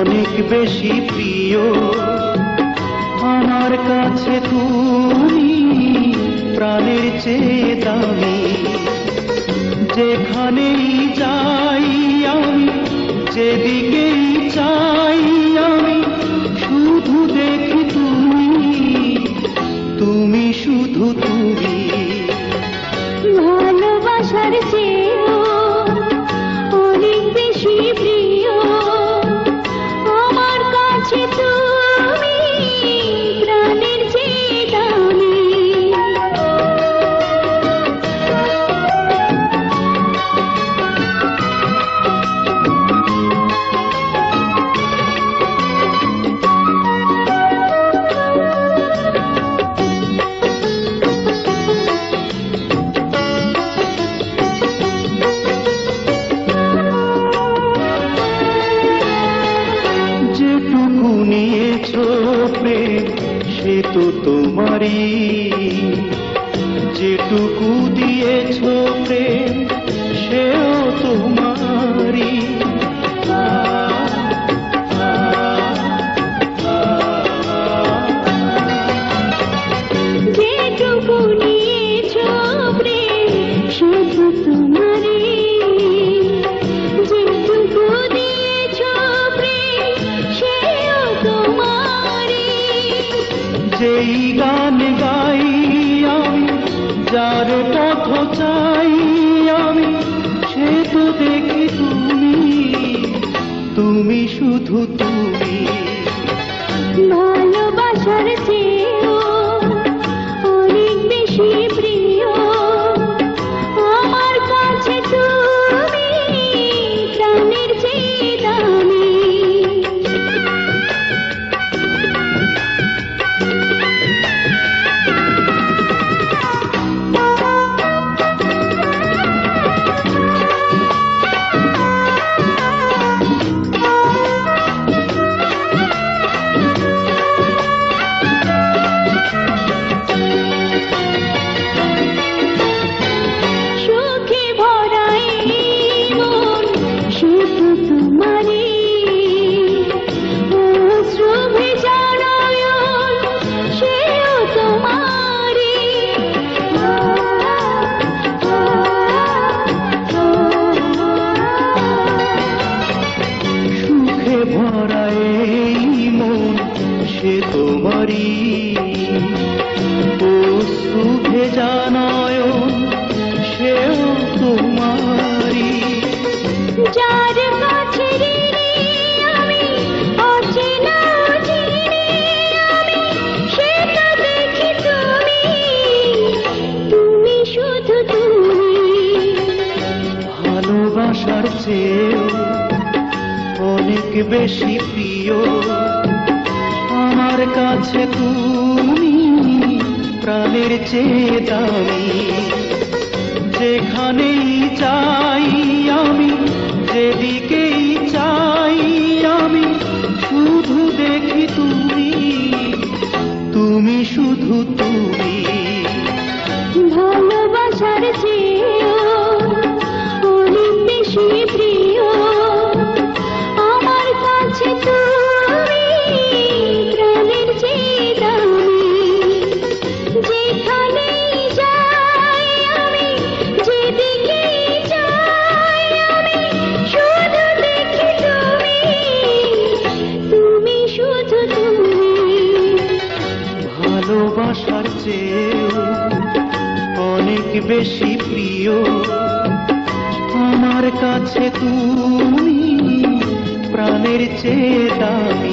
অনেক বেশি প্রিয় আমার কাছে তুমি প্রাণের চেয়ে দামি। যেখানেই যাই আমি, যেদিকেই চাই আমি, শুধু দেখি তুমি, তুমি শুধু তুমি। ভালোবাসার চেয়েও অনেক বেশি প্রিয় আমার কাছে তুমি প্রাণের চেয়ে দামি। যেটুকু নিয়েছো প্রেম সে তো তোমারই, যেটুকু দিয়েছো প্রেম সেও তোমারই। যেটুকু নিয়েছো প্রেম সে তো তোমারই, যেটুকু দিয়েছো প্রেম সেও তোমারই। যেই গান গাই আমি, যার পথ চাই আমি, সে তো দেখি তুমি, তুমি শুধু তুমি। ভালোবাসার চেয়েও অনেক বেশি প্রিয় আমার কাছে তুমি প্রাণের চেয়ে দামি। সুখে ভরা এই মন সে তো তোমারই, অশ্রু ভেজা নয়ন সেও তোমারই। সুখে ভরা এই মন সে তোমারই, অশ্রু ভেজা নয়ন সেও তোমারই। যার কাছে ঋণী আমি, অচেনা চিনি আমি, সেটা দেখি তুমি, তুমি শুধু তুমি। ভালোবাসার চেয়েও অনেক বেশি প্রিয় আমার কাছে তুমি প্রাণের চেয়ে দামি। যেখানেই চাই আমি, যেদিকেই চাই আমি, শুধু দেখি তুমি, তুমি শুধু তুমি। ভালোবাসার চেয়েও অনেক বেশি প্রিয় আমার কাছে তুমি প্রাণের চেয়ে দামি। যেখানেই যাই আমি, যেদিকেই যাই আমি, শুধু দেখি তুমি, তুমি শুধু তুমি। ভালোবাসার চেয়েও অনেক বেশি প্রিয় আমার কাছে তুমি প্রাণের চেয়ে দামি।